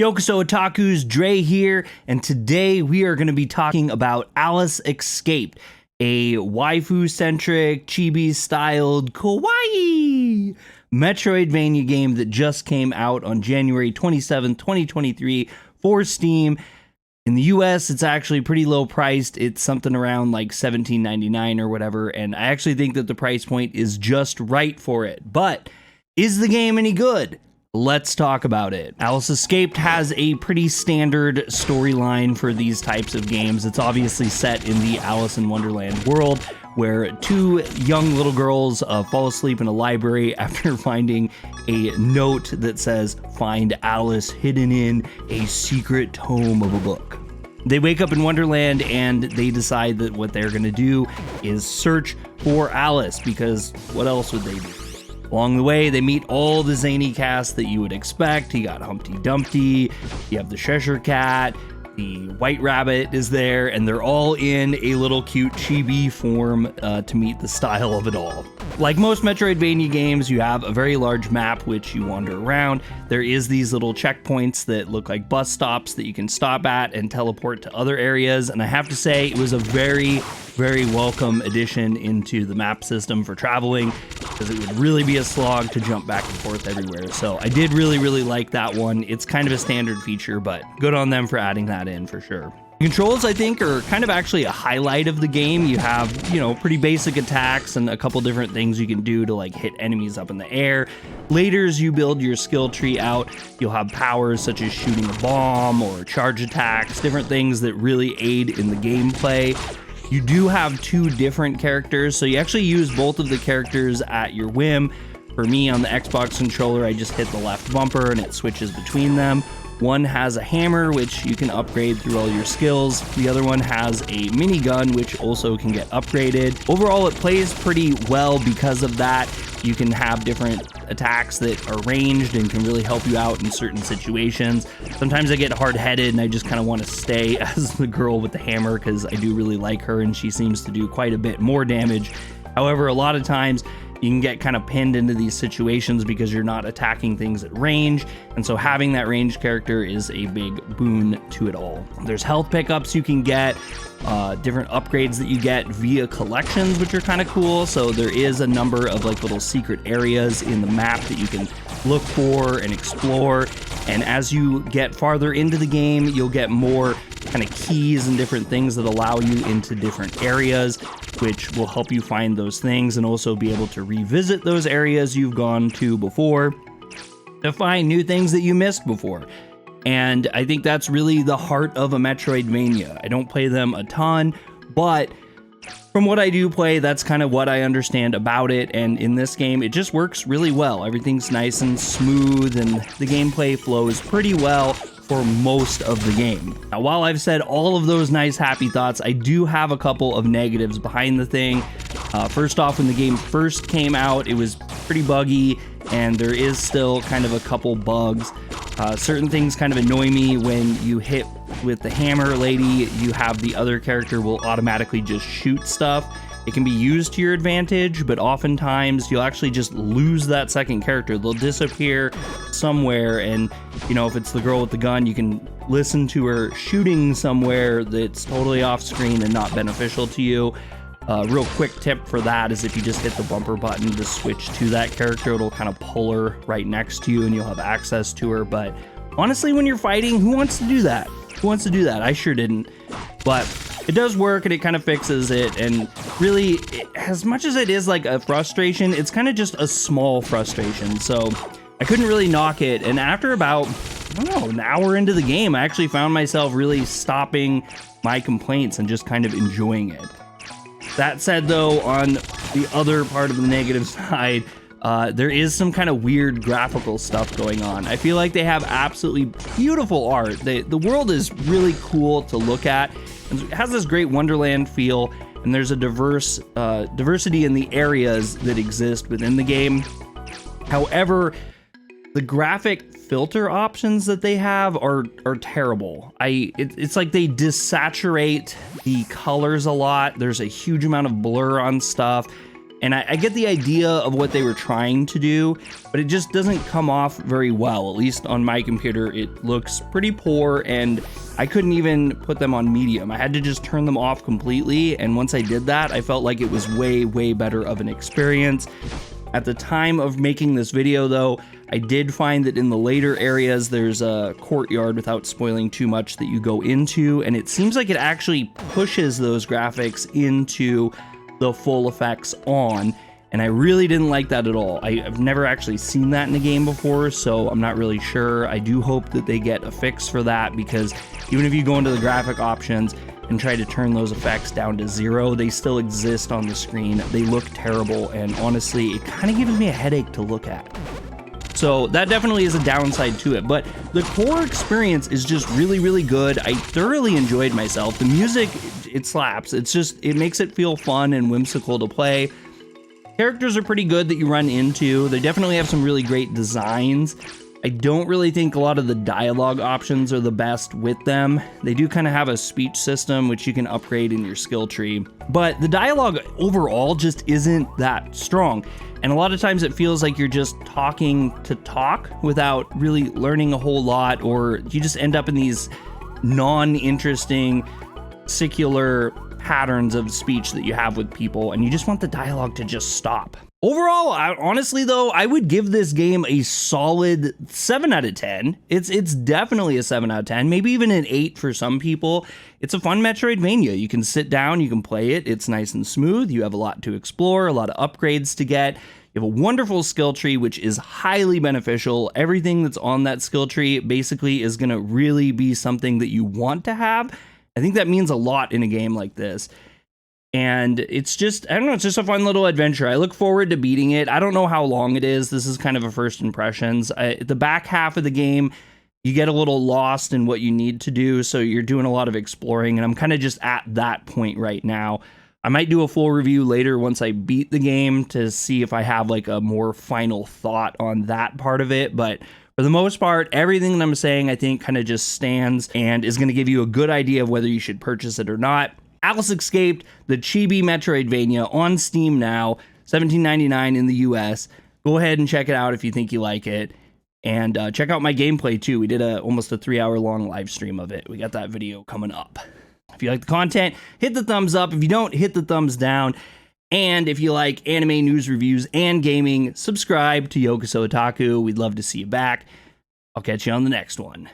Yokoso Otaku's Dre here, and today we are going to be talking about Alice Escaped, a waifu-centric, chibi-styled, kawaii Metroidvania game that just came out on January 27, 2023 for Steam. In the US, it's actually pretty low priced. It's something around like $17.99 or whatever, and I actually think that the price point is just right for it. But is the game any good? Let's talk about it. Alice Escaped has a pretty standard storyline for these types of games. It's obviously set in the Alice in Wonderland world, where two young little girls fall asleep in a library after finding a note that says, "Find Alice hidden in a secret tome of a book." They wake up in Wonderland and they decide that what they're gonna do is search for Alice, because what else would they do? Along the way, they meet all the zany cast that you would expect. You got Humpty Dumpty, you have the Cheshire Cat, the White Rabbit is there, and they're all in a little cute chibi form to meet the style of it all. Like most Metroidvania games, you have a very large map which you wander around. There is these little checkpoints that look like bus stops that you can stop at and teleport to other areas, and I have to say it was a very welcome addition into the map system for traveling, because it would really be a slog to jump back and forth everywhere. So I did really like that one. It's kind of a standard feature, but good on them for adding that in for sure. Controls, I think, are kind of actually a highlight of the game. You have, pretty basic attacks and a couple different things you can do to like hit enemies up in the air. Later, as you build your skill tree out, you'll have powers such as shooting a bomb or charge attacks, different things that really aid in the gameplay. You do have two different characters, so you actually use both of the characters at your whim. For me, on the Xbox controller, I just hit the left bumper and it switches between them. One has a hammer, which you can upgrade through all your skills. The other one has a minigun, which also can get upgraded. Overall, it plays pretty well because of that. You can have different attacks that are ranged and can really help you out in certain situations. Sometimes I get hard-headed and I just kind of want to stay as the girl with the hammer because I do really like her and she seems to do quite a bit more damage. However, a lot of times you can get kind of pinned into these situations because you're not attacking things at range, and so having that ranged character is a big boon to it all. There's health pickups you can get, different upgrades that you get via collections, which are kind of cool. So there is a number of like little secret areas in the map that you can look for and explore, and as you get farther into the game, you'll get more kind of keys and different things that allow you into different areas, which will help you find those things and also be able to revisit those areas you've gone to before to find new things that you missed before. And I think that's really the heart of a Metroidvania. I don't play them a ton, but from what I do play, that's kind of what I understand about it. And in this game, it just works really well. Everything's nice and smooth, and the gameplay flows pretty well for most of the game. Now, while I've said all of those nice, happy thoughts, I do have a couple of negatives behind the thing. First off, when the game first came out, it was pretty buggy, and there is still kind of a couple bugs. Certain things kind of annoy me. When you hit with the hammer lady, you have the other character will automatically just shoot stuff. It can be used to your advantage, but oftentimes you'll actually just lose that second character. They'll disappear somewhere, and if it's the girl with the gun, you can listen to her shooting somewhere that's totally off screen and not beneficial to you. Real quick tip for that is if you just hit the bumper button to switch to that character, it'll kind of pull her right next to you and you'll have access to her. But honestly, when you're fighting, who wants to do that? Who wants to do that? I sure didn't. But it does work and it kind of fixes it. And really, as much as it is like a frustration, it's kind of just a small frustration. So I couldn't really knock it. And after about, an hour into the game, I actually found myself really stopping my complaints and just kind of enjoying it. That said, though, on the other part of the negative side, there is some kind of weird graphical stuff going on. I feel like they have absolutely beautiful art. The world is really cool to look at. It has this great Wonderland feel, and there's a diversity in the areas that exist within the game. However, the graphic filter options that they have are terrible. It's like they desaturate the colors a lot. There's a huge amount of blur on stuff. And I get the idea of what they were trying to do, but it just doesn't come off very well. At least on my computer, it looks pretty poor, and I couldn't even put them on medium. I had to just turn them off completely, and once I did that, I felt like it was way, way better of an experience. At the time of making this video, though, I did find that in the later areas, there's a courtyard, without spoiling too much, that you go into, and it seems like it actually pushes those graphics into the full effects on, and I really didn't like that at all. I've never actually seen that in a game before, so I'm not really sure. I do hope that they get a fix for that, because even if you go into the graphic options and try to turn those effects down to 0, they still exist on the screen. They look terrible, and honestly, it kind of gives me a headache to look at. So that definitely is a downside to it, but the core experience is just really, really good. I thoroughly enjoyed myself. The music, it slaps. It makes it feel fun and whimsical to play. Characters are pretty good that you run into. They definitely have some really great designs. I don't really think a lot of the dialogue options are the best with them. They do kind of have a speech system, which you can upgrade in your skill tree, but the dialogue overall just isn't that strong. And a lot of times it feels like you're just talking to talk without really learning a whole lot, or you just end up in these non-interesting, secular patterns of speech that you have with people, and you just want the dialogue to just stop. Overall, honestly though, I would give this game a solid 7 out of 10. It's definitely a 7 out of 10, maybe even an 8 for some people. It's a fun Metroidvania. You can sit down, you can play it. It's nice and smooth. You have a lot to explore, a lot of upgrades to get. You have a wonderful skill tree, which is highly beneficial. Everything that's on that skill tree basically is going to really be something that you want to have. I think that means a lot in a game like this. And it's just, I don't know, it's just a fun little adventure. I look forward to beating it. I don't know how long it is. This is kind of a first impressions. The back half of the game, you get a little lost in what you need to do, so you're doing a lot of exploring, and I'm kind of just at that point right now. I might do a full review later once I beat the game to see if I have like a more final thought on that part of it, but for the most part, everything that I'm saying I think kind of just stands and is going to give you a good idea of whether you should purchase it or not. Alice Escaped, the chibi Metroidvania, on Steam now, $17.99 in the US. Go ahead and check it out if you think you like it. And check out my gameplay too. We did almost a 3-hour-long live stream of it. We got that video coming up. If you like the content, hit the thumbs up. If you don't, hit the thumbs down. And if you like anime news reviews and gaming, subscribe to Otaku. We'd love to see you back. I'll catch you on the next one.